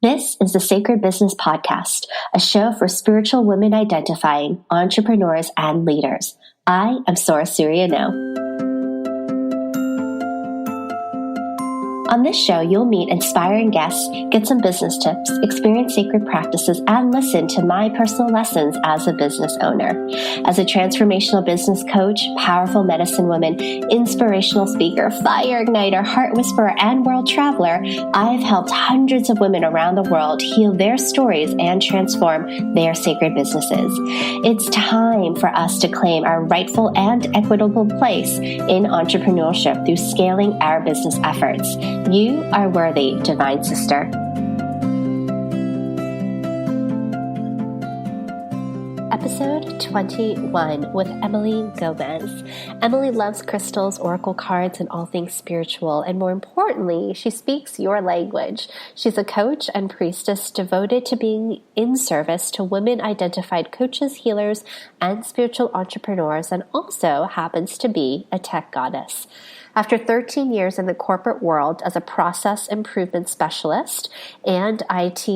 This is the Sacred Business Podcast, a show for spiritual women identifying entrepreneurs and leaders. I am Sora Suriano. On this show, you'll meet inspiring guests, get some business tips, experience sacred practices, and listen to my personal lessons as a business owner. As a transformational business coach, powerful medicine woman, inspirational speaker, fire igniter, heart whisperer, and world traveler, I've helped hundreds of women around the world heal their stories and transform their sacred businesses. It's time for us to claim our rightful and equitable place in entrepreneurship through scaling our business efforts. You are worthy, divine sister. Episode 21 with Emilie Gomez. Emilie loves crystals, oracle cards, and all things spiritual, and more importantly, she speaks your language. She's a coach and priestess devoted to being in service to women-identified coaches, healers, and spiritual entrepreneurs, and also happens to be a tech goddess. After 13 years in the corporate world as a process improvement specialist and IT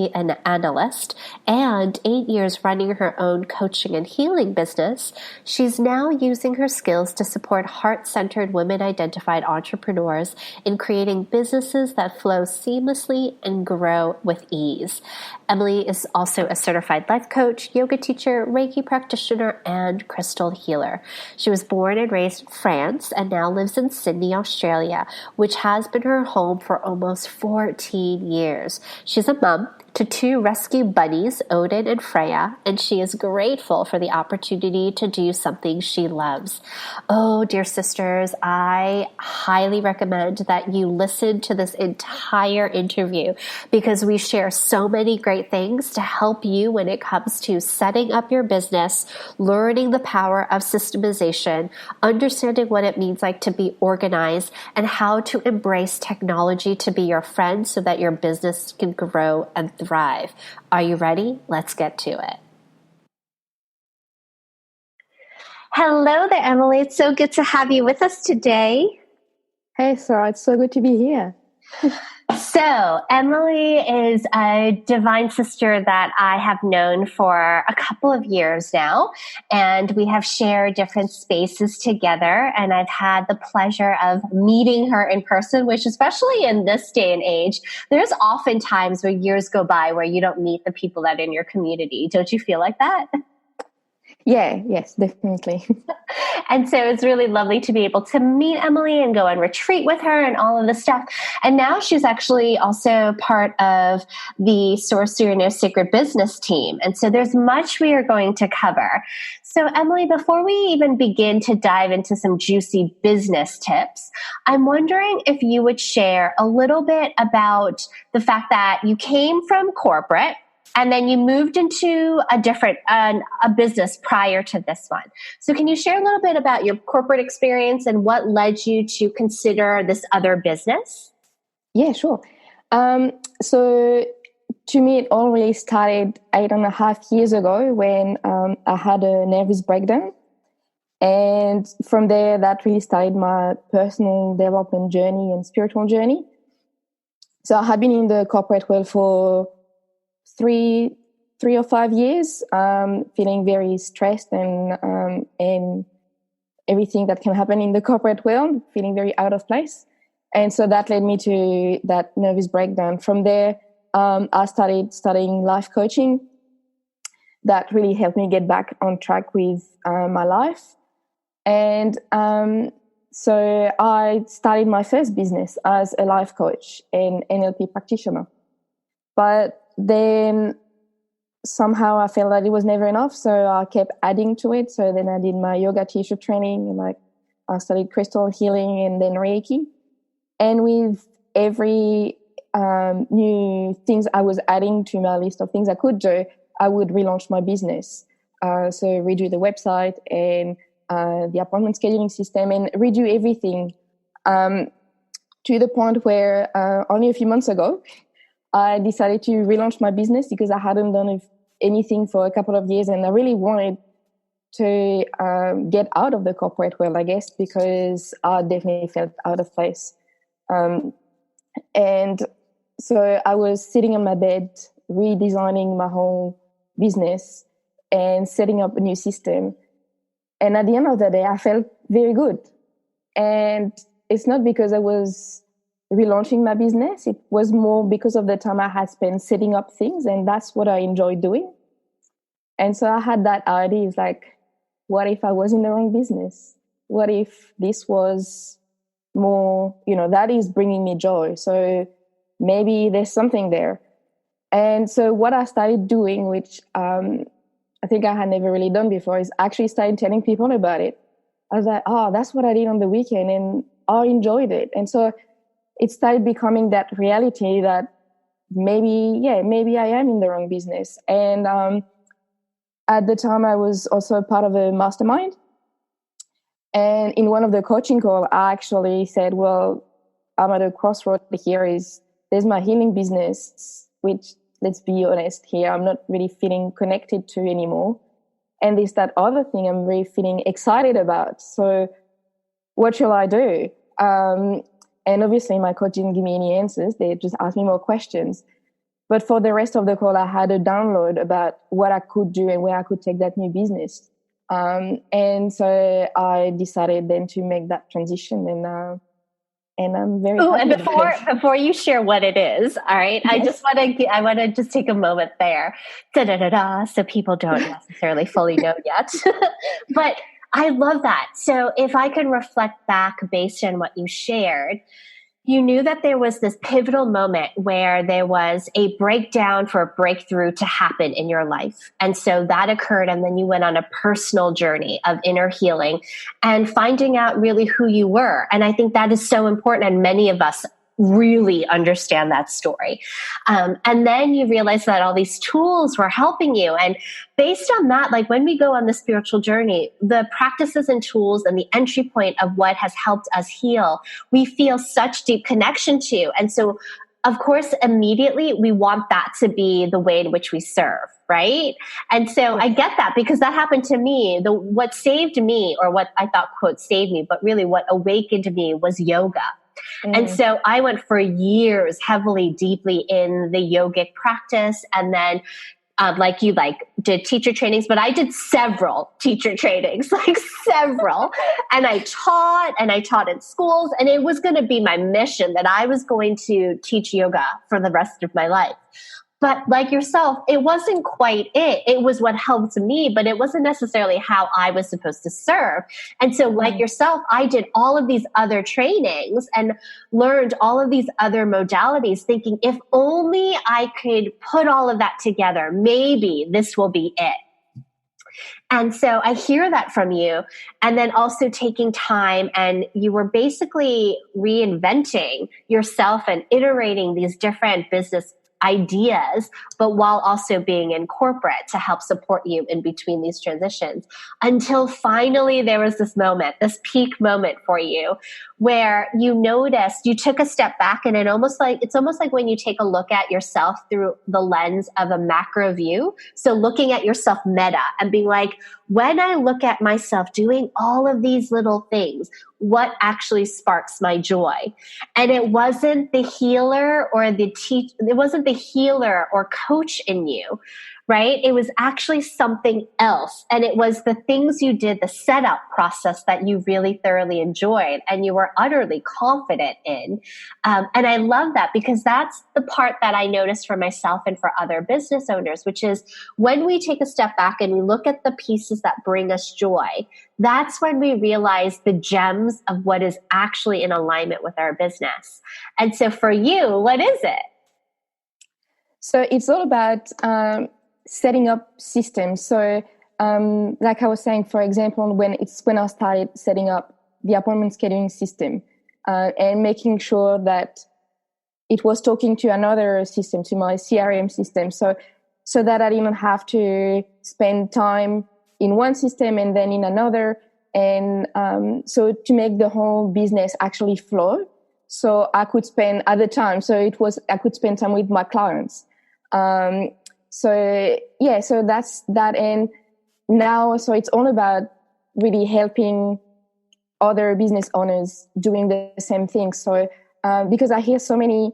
analyst, and 8 years running her own coaching and healing business, she's now using her skills to support heart-centered women-identified entrepreneurs in creating businesses that flow seamlessly and grow with ease. Emilie is also a certified life coach, yoga teacher, Reiki practitioner, and crystal healer. She was born and raised in France and now lives in Sydney, Australia, which has been her home for almost 14 years. She's a mom to two rescue bunnies, Odin and Freya, and she is grateful for the opportunity to do something she loves. Oh, dear sisters, I highly recommend that you listen to this entire interview because we share so many great things to help you when it comes to setting up your business, learning the power of systemization, understanding what it means like to be organized, and how to embrace technology to be your friend so that your business can grow and thrive. Are you ready? Let's get to it. Hello there, Emilie. It's so good to have you with us today. Hey, Sarah. It's so good to be here. So, Emilie is a divine sister that I have known for a couple of years now, and we have shared different spaces together, and I've had the pleasure of meeting her in person, which especially in this day and age, there's often times where years go by where you don't meet the people that are in your community. Don't you feel like that? Yes, definitely. And so it's really lovely to be able to meet Emilie and go and retreat with her and all of this stuff. And now she's actually also part of the Sorcery No Sacred Business team. And so there's much we are going to cover. So Emilie, before we even begin to dive into some juicy business tips, I'm wondering if you would share a little bit about the fact that you came from corporate and then you moved into a business prior to this one. So can you share a little bit about your corporate experience and what led you to consider this other business? Yeah, sure. So to me, it all really started 8.5 years ago when I had a nervous breakdown. And from there, that really started my personal development journey and spiritual journey. So I had been in the corporate world for three or 5 years, feeling very stressed and everything that can happen in the corporate world, feeling very out of place. And so that led me to that nervous breakdown. From there, I started studying life coaching. That really helped me get back on track with my life. And so I started my first business as a life coach and NLP practitioner. But then somehow I felt that it was never enough, so I kept adding to it. So then I did my yoga teacher training, and I studied crystal healing and then Reiki. And with every new things I was adding to my list of things I could do, I would relaunch my business. So redo the website and the appointment scheduling system and redo everything to the point where only a few months ago, I decided to relaunch my business because I hadn't done anything for a couple of years, and I really wanted to get out of the corporate world, I guess, because I definitely felt out of place. And So I was sitting on my bed, redesigning my whole business and setting up a new system. And at the end of the day, I felt very good. And it's not because I was relaunching my business. It was more because of the time I had spent setting up things, and that's what I enjoy doing. And so I had that idea, it's like, what if I was in the wrong business? What if this was more, that is bringing me joy? So maybe there's something there. And so what I started doing, which I think I had never really done before, is actually started telling people about it. I was like, oh, that's what I did on the weekend, and I enjoyed it. And so it started becoming that reality that maybe I am in the wrong business. And at the time, I was also part of a mastermind. And in one of the coaching calls, I actually said, well, I'm at a crossroad here. There's my healing business, which, let's be honest here, I'm not really feeling connected to anymore. And there's that other thing I'm really feeling excited about. So what shall I do? And obviously my coach didn't give me any answers. They just asked me more questions. But for the rest of the call, I had a download about what I could do and where I could take that new business. And so I decided then to make that transition, and I'm very happy. And before you share what it is, all right, yes. I want to just take a moment there, so people don't necessarily fully know yet. But I love that. So if I can reflect back based on what you shared, you knew that there was this pivotal moment where there was a breakdown for a breakthrough to happen in your life. And so that occurred. And then you went on a personal journey of inner healing and finding out really who you were. And I think that is so important. And many of us really understand that story. And then you realize that all these tools were helping you. And based on that, like when we go on the spiritual journey, the practices and tools and the entry point of what has helped us heal, we feel such deep connection to. And so, of course, immediately we want that to be the way in which we serve, right? And so I get that, because that happened to me. What saved me, or what I thought, quote, saved me, but really what awakened me was yoga. And so I went for years heavily, deeply in the yogic practice. And then did teacher trainings, but I did several teacher trainings, like several. And I taught in schools, and it was going to be my mission that I was going to teach yoga for the rest of my life. But like yourself, it wasn't quite it. It was what helped me, but it wasn't necessarily how I was supposed to serve. And so like yourself, I did all of these other trainings and learned all of these other modalities, thinking if only I could put all of that together, maybe this will be it. And so I hear that from you. And then also taking time, and you were basically reinventing yourself and iterating these different business ideas, but while also being in corporate to help support you in between these transitions, until finally there was this moment, this peak moment for you, where you noticed, you took a step back, and it's almost like when you take a look at yourself through the lens of a macro view. So looking at yourself meta and being like, when I look at myself doing all of these little things, what actually sparks my joy? And it wasn't the healer or it wasn't the healer or coach in you, right? It was actually something else. And it was the things you did, the setup process that you really thoroughly enjoyed and you were utterly confident in. And I love that, because that's the part that I noticed for myself and for other business owners, which is when we take a step back and we look at the pieces that bring us joy, that's when we realize the gems of what is actually in alignment with our business. And so for you, what is it? So it's all about setting up systems. So like I was saying, for example, when I started setting up the appointment scheduling system and making sure that it was talking to another system, to my CRM system, so that I didn't have to spend time in one system and then in another. And so to make the whole business actually flow, so I could spend at the time, I could spend time with my clients. So that's that. And now, so it's all about really helping other business owners doing the same thing. So, because I hear so many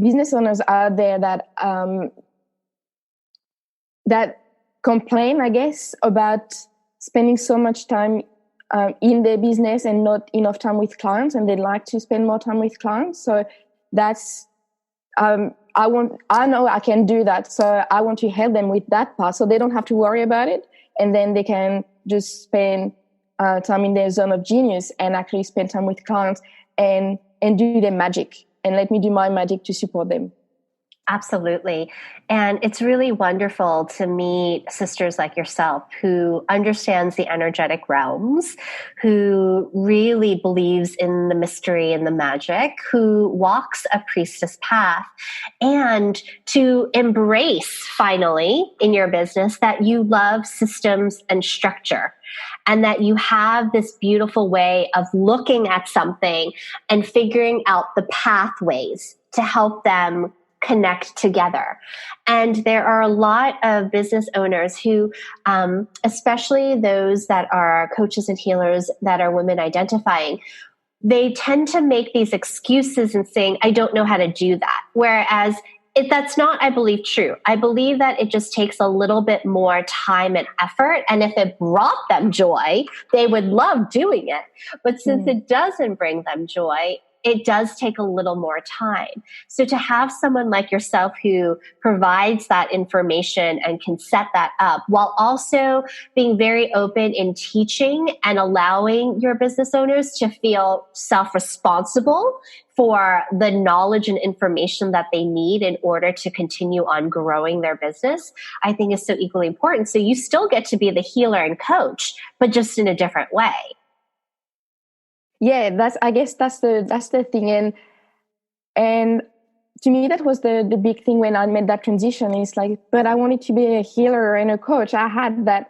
business owners out there that complain, I guess, about spending so much time in their business and not enough time with clients, and they'd like to spend more time with clients. So that's I know I can do that, so I want to help them with that part, so they don't have to worry about it, and then they can just spend time in their zone of genius and actually spend time with clients and do their magic, and let me do my magic to support them. Absolutely. And it's really wonderful to meet sisters like yourself who understands the energetic realms, who really believes in the mystery and the magic, who walks a priestess path, and to embrace finally in your business that you love systems and structure, and that you have this beautiful way of looking at something and figuring out the pathways to help them connect together. And there are a lot of business owners who, especially those that are coaches and healers that are women identifying, they tend to make these excuses and saying, I don't know how to do that. Whereas that's not, I believe, true. I believe that it just takes a little bit more time and effort. And if it brought them joy, they would love doing it. But since it doesn't bring them joy, it does take a little more time. So to have someone like yourself who provides that information and can set that up while also being very open in teaching and allowing your business owners to feel self-responsible for the knowledge and information that they need in order to continue on growing their business, I think is so equally important. So you still get to be the healer and coach, but just in a different way. Yeah, I guess that's the thing, and to me that was the big thing when I made that transition. It's like, but I wanted to be a healer and a coach. I had that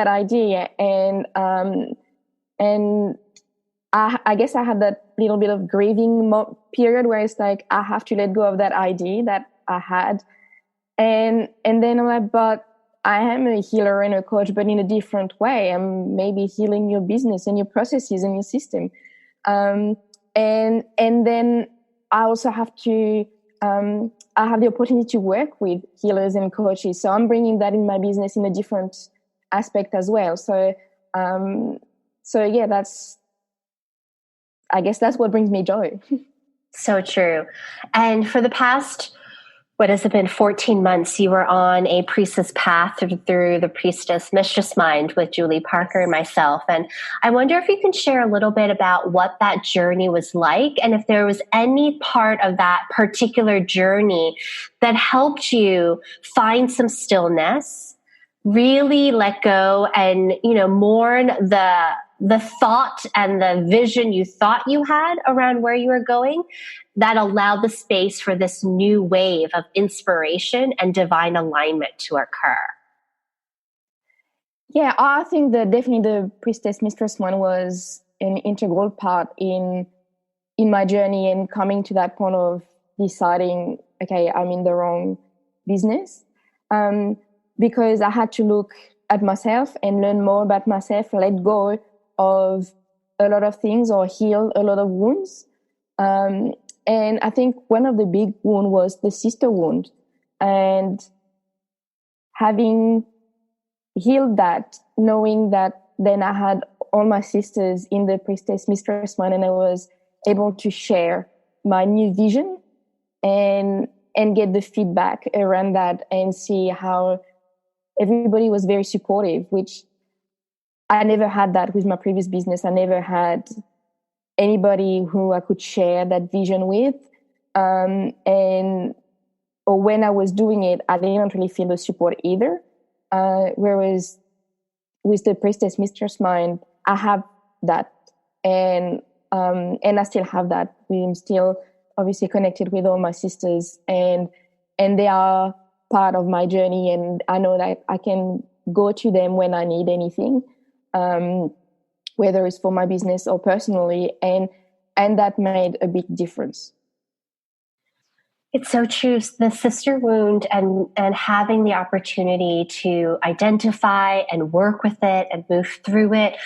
idea, and I guess I had that little bit of grieving period where it's like I have to let go of that idea that I had, and then I'm like, but I am a healer and a coach, but in a different way. I'm maybe healing your business and your processes and your system. And then I also have to, I have the opportunity to work with healers and coaches. So I'm bringing that in my business in a different aspect as well. So yeah, I guess that's what brings me joy. So true. And for the past, what has it been, 14 months, you were on a priestess path through the Priestess Mistress Mind with Julie Parker and myself. And I wonder if you can share a little bit about what that journey was like, and if there was any part of that particular journey that helped you find some stillness, really let go and, mourn the thought and the vision you thought you had around where you were going, that allowed the space for this new wave of inspiration and divine alignment to occur. Yeah, I think that definitely the Priestess Mistress one was an integral part in my journey and coming to that point of deciding, okay, I'm in the wrong business, because I had to look at myself and learn more about myself, let go of a lot of things or heal a lot of wounds. And I think one of the big wound was the sister wound. And having healed that, knowing that then I had all my sisters in the Priestess Mistress Mind, and I was able to share my new vision and get the feedback around that and see how everybody was very supportive, which I never had that with my previous business. I never had anybody who I could share that vision with. Or when I was doing it, I didn't really feel the support either. Whereas with the Priestess Mistress Mind, I have that. And I still have that. I'm still obviously connected with all my sisters, and they are part of my journey. And I know that I can go to them when I need anything, whether it's for my business or personally, and that made a big difference. It's so true. The sister wound and having the opportunity to identify and work with it and move through it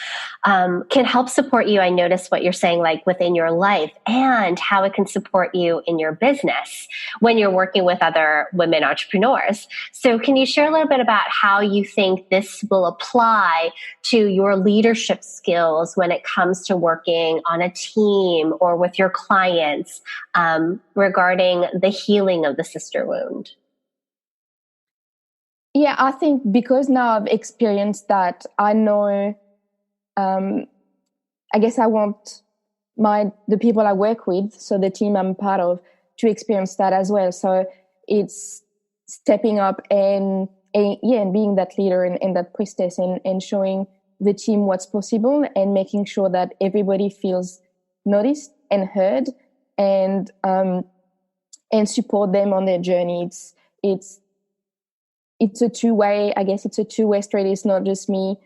can help support you. I notice what you're saying, like within your life, and how it can support you in your business when you're working with other women entrepreneurs. So can you share a little bit about how you think this will apply to your leadership skills when it comes to working on a team or with your clients regarding the healing of the sister wound? Yeah, I think because now I've experienced that, I know, I guess I want the people I work with, so the team I'm part of, to experience that as well. So it's stepping up and being that leader and that priestess and showing the team what's possible and making sure that everybody feels noticed and heard and support them on their journey. It's a two-way, I guess it's a two-way street. It's not just me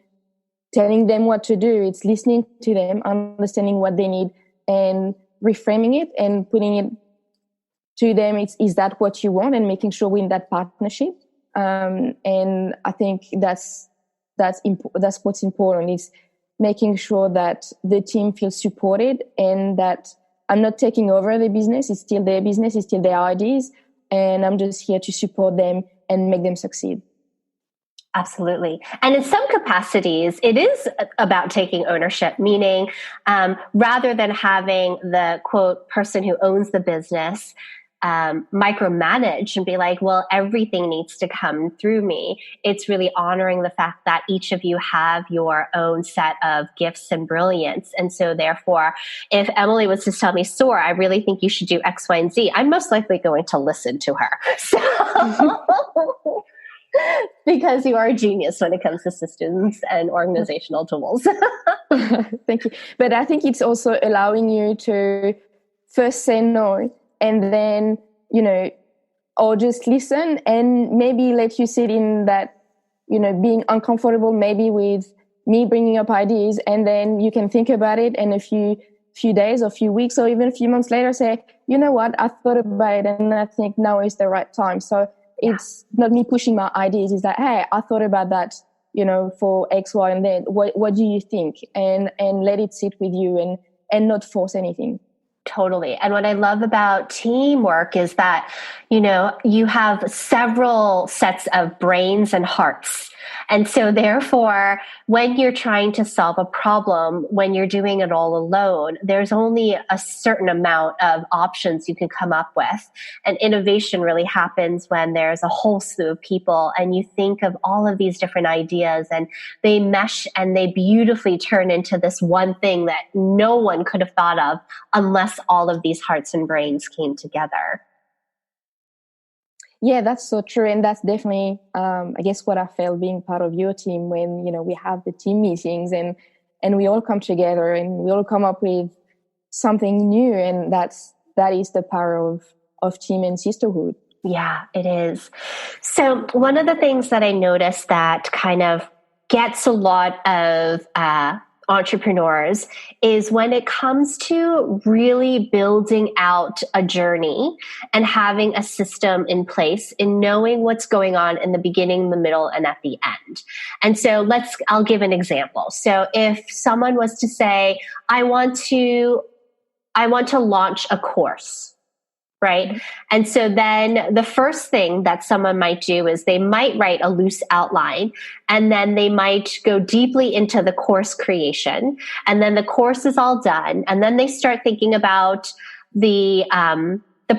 telling them what to do. It's listening to them, understanding what they need and reframing it and putting it to them. Is that what you want? And making sure we're in that partnership. And I think that's what's important, is making sure that the team feels supported and that I'm not taking over the business. It's still their business. It's still their ideas. And I'm just here to support them and make them succeed. Absolutely. And in some capacities, it is about taking ownership, meaning rather than having the, quote, person who owns the business micromanage and be like, well, everything needs to come through me. It's really honoring the fact that each of you have your own set of gifts and brilliance. And so therefore, if Emilie was to tell me, Soar, I really think you should do X, Y, and Z, I'm most likely going to listen to her. So because you are a genius when it comes to systems and organizational tools. Thank you. But I think it's also allowing you to first say no and then, or just listen and maybe let you sit in that, being uncomfortable maybe with me bringing up ideas, and then you can think about it and a few days or few weeks or even a few months later say, you know what, I thought about it and I think now is the right time. So it's not me pushing my ideas. It's like, hey, I thought about that, for X, Y, and Z. What do you think? And let it sit with you and not force anything. Totally. And what I love about teamwork is that, you have several sets of brains and hearts. And so therefore, when you're trying to solve a problem, when you're doing it all alone, there's only a certain amount of options you can come up with. And innovation really happens when there's a whole slew of people and you think of all of these different ideas and they mesh and they beautifully turn into this one thing that no one could have thought of unless all of these hearts and brains came together. Yeah, that's so true. And that's definitely, I guess, what I felt being part of your team when, we have the team meetings and we all come together and we all come up with something new. And that is the power of team and sisterhood. Yeah, it is. So one of the things that I noticed that kind of gets a lot of entrepreneurs is when it comes to really building out a journey and having a system in place and knowing what's going on in the beginning, the middle, and at the end. And so I'll give an example. So if someone was to say, I want to launch a course, right? And so then the first thing that someone might do is they might write a loose outline, and then they might go deeply into the course creation. And then the course is all done. And then they start thinking about the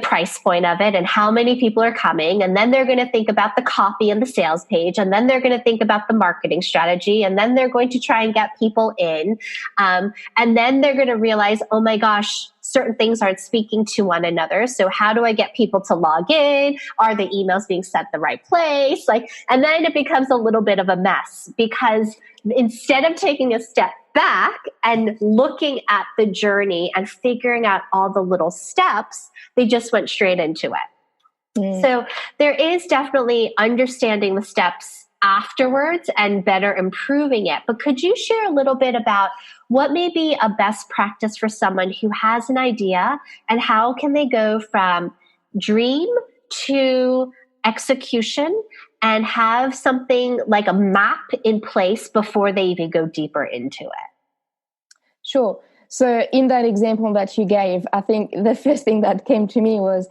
price point of it and how many people are coming. And then they're going to think about the copy and the sales page. And then they're going to think about the marketing strategy. And then they're going to try and get people in. And then they're going to realize, oh my gosh, certain things aren't speaking to one another. So how do I get people to log in? Are the emails being sent the right place? And then it becomes a little bit of a mess because instead of taking a step back and looking at the journey and figuring out all the little steps, they just went straight into it. So there is definitely understanding the steps afterwards and better improving it. But could you share a little bit about what may be a best practice for someone who has an idea and how can they go from dream to execution and have something like a map in place before they even go deeper into it? Sure. So in that example that you gave, I think the first thing that came to me was,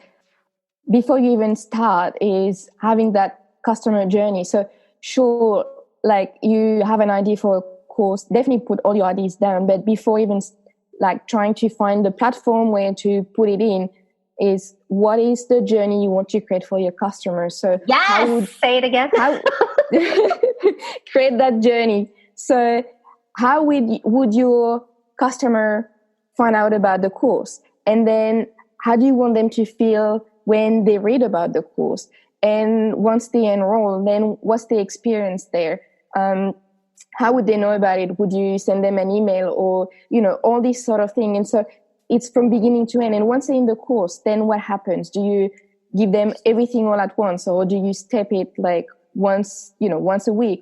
before you even start, is having that customer journey. So sure, like you have an idea for a course, definitely put all your ideas down. But before even like trying to find the platform where to put it in, is what is the journey you want to create for your customers? So say it again. Create that journey. So how would your customer find out about the course? And then how do you want them to feel when they read about the course? And once they enroll, then what's the experience there? How would they know about it? Would you send them an email, or, all this sort of thing? And so it's from beginning to end. And once they're in the course, then what happens? Do you give them everything all at once, or do you step it like once a week?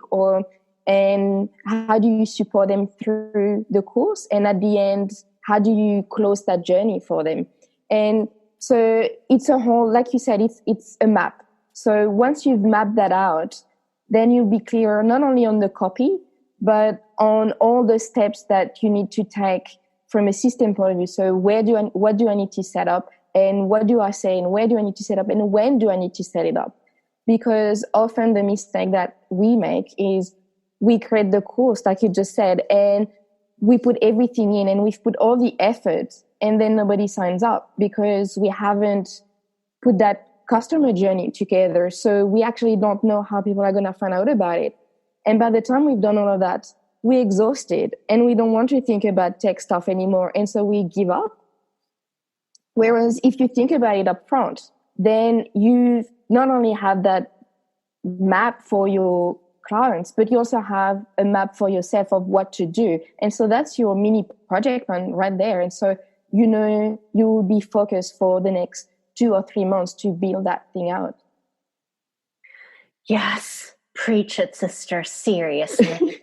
And how do you support them through the course? And at the end, how do you close that journey for them? And so it's a whole, like you said, it's a map. So once you've mapped that out, then you'll be clear not only on the copy, but on all the steps that you need to take from a system point of view. So what do I need to set up, and what do I say, and where do I need to set up, and when do I need to set it up? Because often the mistake that we make is we create the course, like you just said, and we put everything in, and we've put all the effort, and then nobody signs up because we haven't put that customer journey together. So we actually don't know how people are going to find out about it. And by the time we've done all of that, we're exhausted and we don't want to think about tech stuff anymore. And so we give up. Whereas if you think about it up front, then you not only have that map for your clients, but you also have a map for yourself of what to do. And so that's your mini project plan right there. And so, you will be focused for the next 2 or 3 months to build that thing out. Yes. Preach it, sister. Seriously.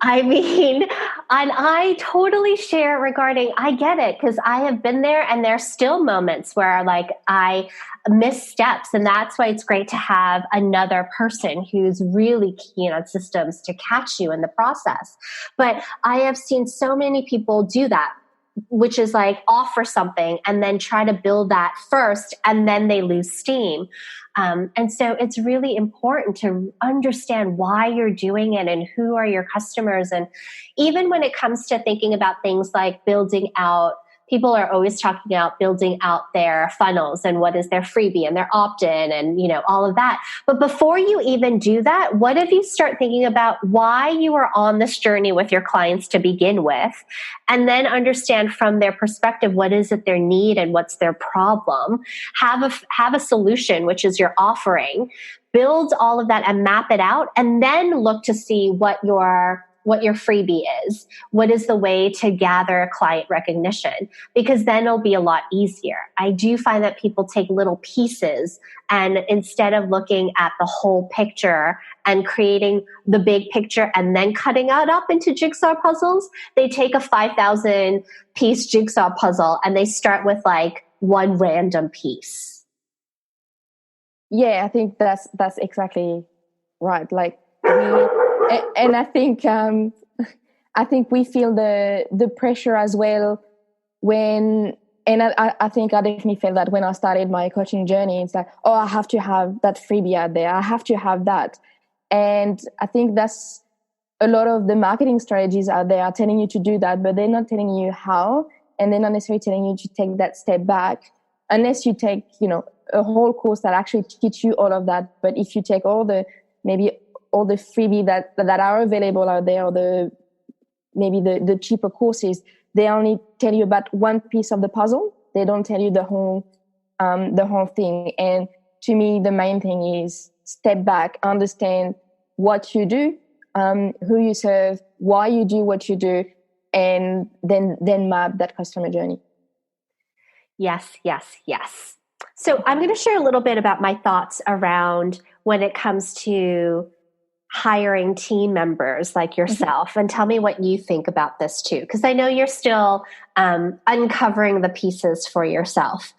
I mean, and I totally share regarding, I get it, because I have been there, and there's still moments where like I miss steps. And that's why it's great to have another person who's really keen on systems to catch you in the process. But I have seen so many people do that, which is like offer something and then try to build that first, and then they lose steam. And so it's really important to understand why you're doing it and who are your customers. And even when it comes to thinking about things like building out, people are always talking about building out their funnels and what is their freebie and their opt-in and, all of that. But before you even do that, what if you start thinking about why you are on this journey with your clients to begin with, and then understand from their perspective, what is it their need and what's their problem? Have a solution, which is your offering, build all of that and map it out, and then look to see what your freebie is. What is the way to gather client recognition? Because then it'll be a lot easier. I do find that people take little pieces, and instead of looking at the whole picture and creating the big picture and then cutting it up into jigsaw puzzles, they take a 5,000 piece jigsaw puzzle and they start with like one random piece. Yeah, I think that's exactly right. Like and I think we feel the pressure as well when, and I think I definitely felt that when I started my coaching journey. It's like, I have to have that freebie out there. I have to have that. And I think that's a lot of the marketing strategies out there are telling you to do that, but they're not telling you how, and they're not necessarily telling you to take that step back unless you take, a whole course that actually teach you all of that. But if you take all the freebie that are available out there, or the cheaper courses, they only tell you about one piece of the puzzle. They don't tell you the whole thing. And to me, the main thing is step back, understand what you do, who you serve, why you do what you do, and then map that customer journey. Yes, yes, yes. So I'm going to share a little bit about my thoughts around when it comes to hiring team members like yourself, and tell me what you think about this too. Because I know you're still uncovering the pieces for yourself.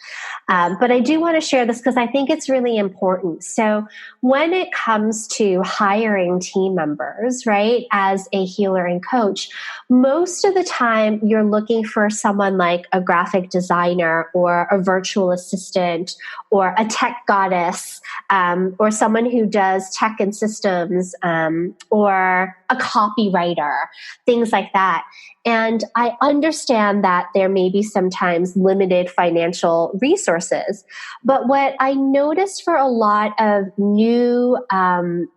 But I do want to share this because I think it's really important. So when it comes to hiring team members, right, as a healer and coach, most of the time you're looking for someone like a graphic designer or a virtual assistant or a tech goddess, or someone who does tech and systems, or a copywriter, things like that. And I understand that there may be sometimes limited financial resources. But what I noticed for a lot of new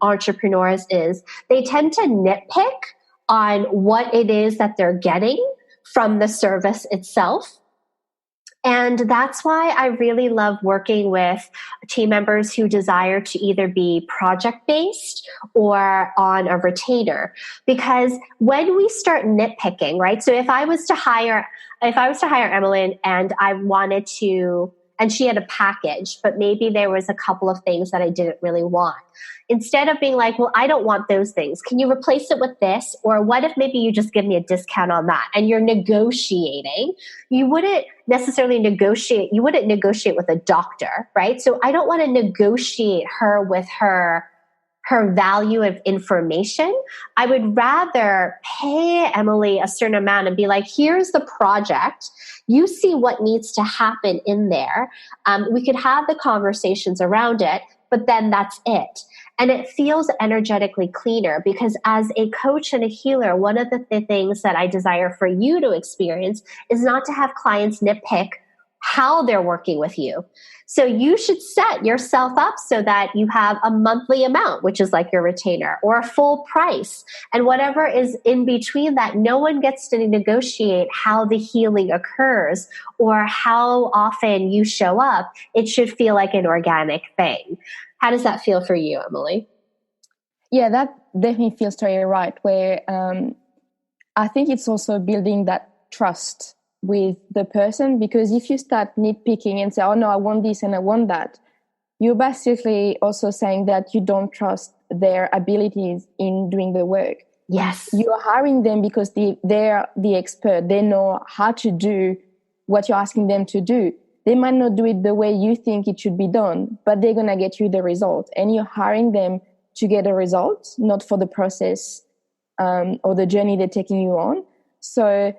entrepreneurs is they tend to nitpick on what it is that they're getting from the service itself. And that's why I really love working with team members who desire to either be project-based or on a retainer. Because when we start nitpicking, right? So if I was to hire Emilie and I wanted to, and she had a package, but maybe there was a couple of things that I didn't really want. Instead of being like, well, I don't want those things. Can you replace it with this? Or what if maybe you just give me a discount on that? And you're negotiating. You wouldn't necessarily negotiate. You wouldn't negotiate with a doctor, right? So I don't want to negotiate her with her value of information. I would rather pay Emilie a certain amount and be like, here's the project. You see what needs to happen in there. We could have the conversations around it, but then that's it. And it feels energetically cleaner because as a coach and a healer, one of the things that I desire for you to experience is not to have clients nitpick how they're working with you. So you should set yourself up so that you have a monthly amount, which is like your retainer, or a full price. And whatever is in between that, no one gets to negotiate how the healing occurs or how often you show up. It should feel like an organic thing. How does that feel for you, Emilie? Yeah, that definitely feels very right. Where I think it's also building that trust with the person, because if you start nitpicking and say, oh no, I want this and I want that, you're basically also saying that you don't trust their abilities in doing the work. Yes. You're hiring them because they're the expert. They know how to do what you're asking them to do. They might not do it the way you think it should be done, but they're going to get you the result. And you're hiring them to get a result, not for the process or the journey they're taking you on. So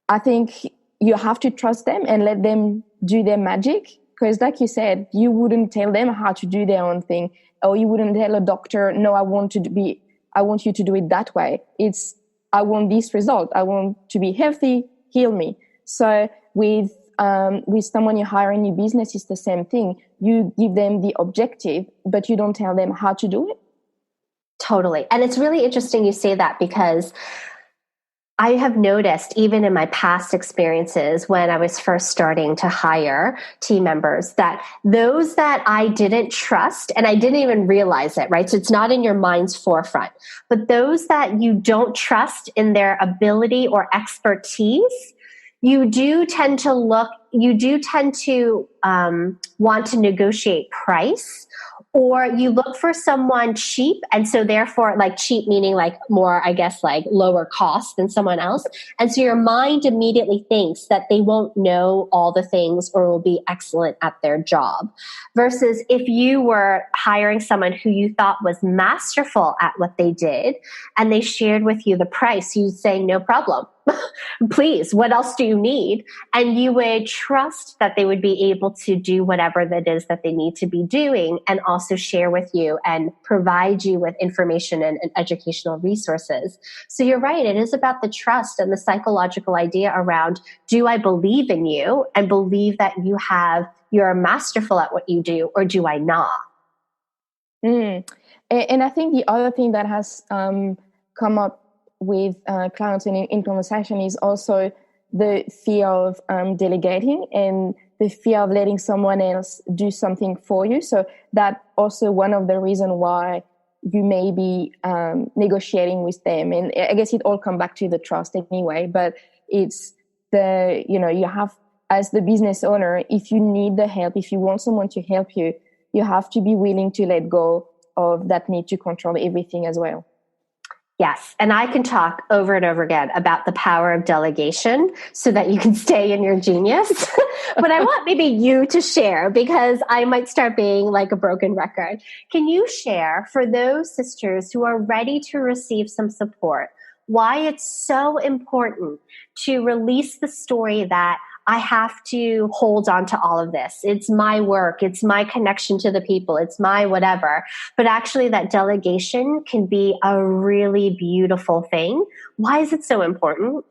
I think you have to trust them and let them do their magic. Because like you said, you wouldn't tell them how to do their own thing, or you wouldn't tell a doctor, no, I want you to do it that way. It's, I want this result. I want to be healthy, heal me. So with someone you hire in your business, it's the same thing. You give them the objective, but you don't tell them how to do it. Totally. And it's really interesting you say that, because I have noticed even in my past experiences when I was first starting to hire team members, that those that I didn't trust, and I didn't even realize it, right? So it's not in your mind's forefront, but those that you don't trust in their ability or expertise, you do tend to want to negotiate price, or you look for someone cheap. And so therefore, like cheap meaning like more, I guess, like lower cost than someone else. And so your mind immediately thinks that they won't know all the things or will be excellent at their job. Versus if you were hiring someone who you thought was masterful at what they did and they shared with you the price, you'd say, no problem. Please, what else do you need? And you would trust that they would be able to do whatever that is that they need to be doing, and also share with you and provide you with information and educational resources. So you're right. It is about the trust and the psychological idea around, do I believe in you and believe that you're masterful at what you do, or do I not? And I think the other thing that has come up with clients in conversation is also the fear of delegating and the fear of letting someone else do something for you. So that also one of the reasons why you may be negotiating with them. And I guess it all comes back to the trust anyway, but it's you have, as the business owner, if you need the help, if you want someone to help you, you have to be willing to let go of that need to control everything as well. Yes. And I can talk over and over again about the power of delegation so that you can stay in your genius. But I want maybe you to share, because I might start being like a broken record. Can you share for those sisters who are ready to receive some support, why it's so important to release the story that I have to hold on to all of this? It's my work. It's my connection to the people. It's my whatever. But actually that delegation can be a really beautiful thing. Why is it so important?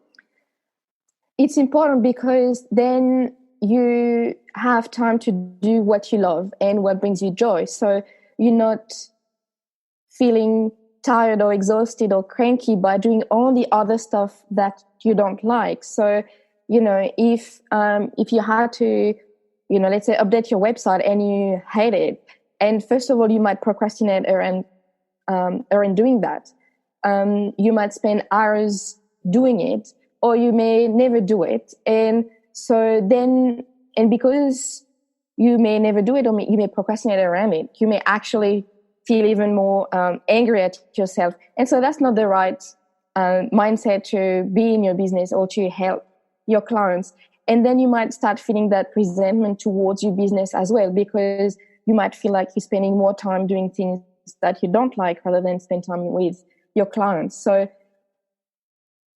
It's important because then you have time to do what you love and what brings you joy. So you're not feeling tired or exhausted or cranky by doing all the other stuff that you don't like. So, if you had to, let's say update your website and you hate it, and first of all, you might procrastinate around doing that. You might spend hours doing it, or you may never do it. And so then, and because you may never do it, or you may procrastinate around it, you may actually feel even more angry at yourself. And so that's not the right mindset to be in your business or to help your clients. And then you might start feeling that resentment towards your business as well, because you might feel like you're spending more time doing things that you don't like rather than spend time with your clients. So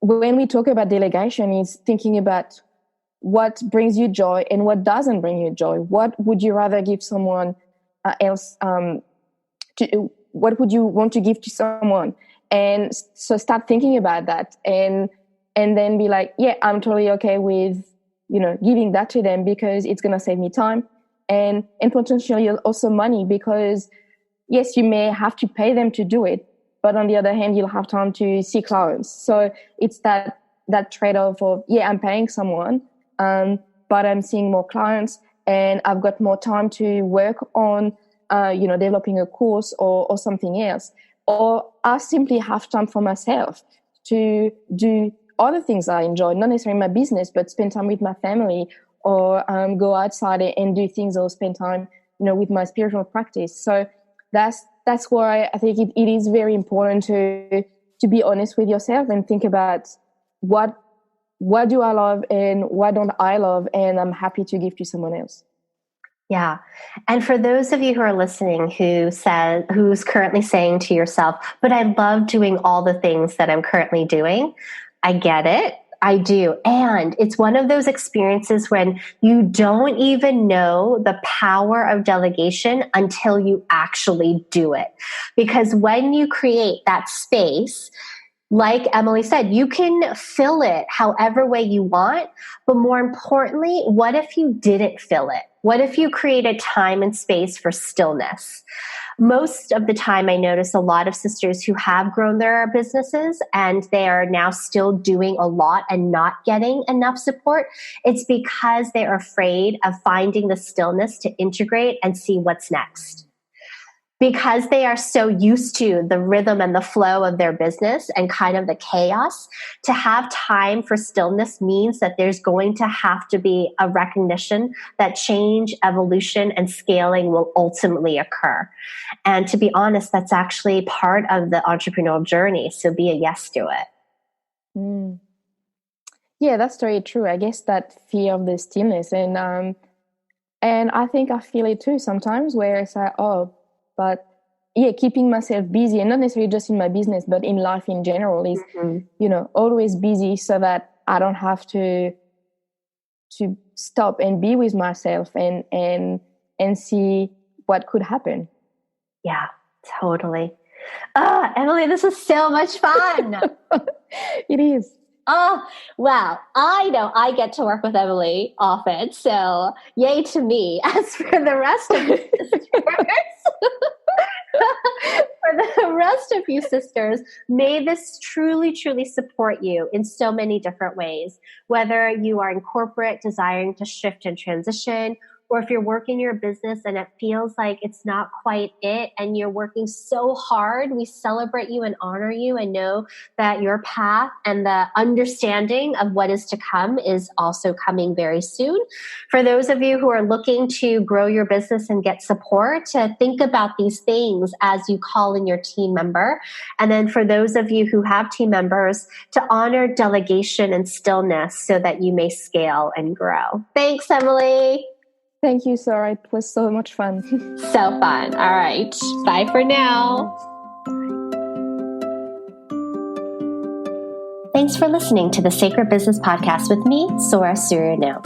when we talk about delegation, it's thinking about what brings you joy and what doesn't bring you joy. What would you rather give someone else? What would you want to give to someone? And so start thinking about that, and then be like, yeah, I'm totally okay with giving that to them, because it's going to save me time and potentially also money, because yes, you may have to pay them to do it, but on the other hand, you'll have time to see clients. So it's that trade-off of, yeah, I'm paying someone, but I'm seeing more clients and I've got more time to work on developing a course or something else. Or I simply have time for myself to do other things I enjoy, not necessarily my business, but spend time with my family, or go outside and do things, or spend time, with my spiritual practice. So that's why I think it is very important to be honest with yourself and think about what do I love and what don't I love, and I'm happy to give to someone else. Yeah. And for those of you who are listening who's currently saying to yourself, but I love doing all the things that I'm currently doing, I get it. I do. And it's one of those experiences when you don't even know the power of delegation until you actually do it. Because when you create that space, like Emilie said, you can fill it however way you want. But more importantly, what if you didn't fill it? What if you created time and space for stillness? Most of the time, I notice a lot of sisters who have grown their businesses and they are now still doing a lot and not getting enough support. It's because they're afraid of finding the stillness to integrate and see what's next. Because they are so used to the rhythm and the flow of their business and kind of the chaos, to have time for stillness means that there's going to have to be a recognition that change, evolution, and scaling will ultimately occur. And to be honest, that's actually part of the entrepreneurial journey. So be a yes to it. Mm. Yeah, that's very true. I guess that fear of the stillness, and I think I feel it too sometimes, where it's like, but yeah, keeping myself busy, and not necessarily just in my business, but in life in general, is always busy, so that I don't have to stop and be with myself and see what could happen. Yeah, totally. Emilie, this is so much fun. It is. Oh, wow. I know I get to work with Emilie often, so yay to me. As for the rest of you sisters, may this truly, truly support you in so many different ways, whether you are in corporate desiring to shift and transition, or if you're working your business and it feels like it's not quite it and you're working so hard, we celebrate you and honor you and know that your path and the understanding of what is to come is also coming very soon. For those of you who are looking to grow your business and get support, to think about these things as you call in your team member. And then for those of you who have team members, to honor delegation and stillness so that you may scale and grow. Thanks, Emilie. Thank you, Sarah. It was so much fun. So fun. All right. Bye for now. Thanks for listening to the Sacred Business Podcast with me, Sora Suryano.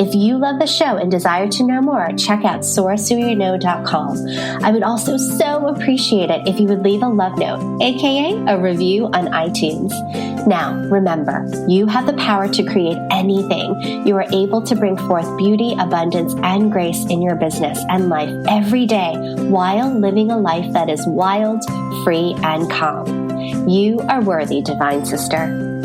If you love the show and desire to know more, check out sorasuryano.com. I would also so appreciate it if you would leave a love note, aka a review on iTunes. Now, remember, you have the power to create anything. You are able to bring forth beauty, abundance, and grace in your business and life every day while living a life that is wild, free, and calm. You are worthy, divine sister.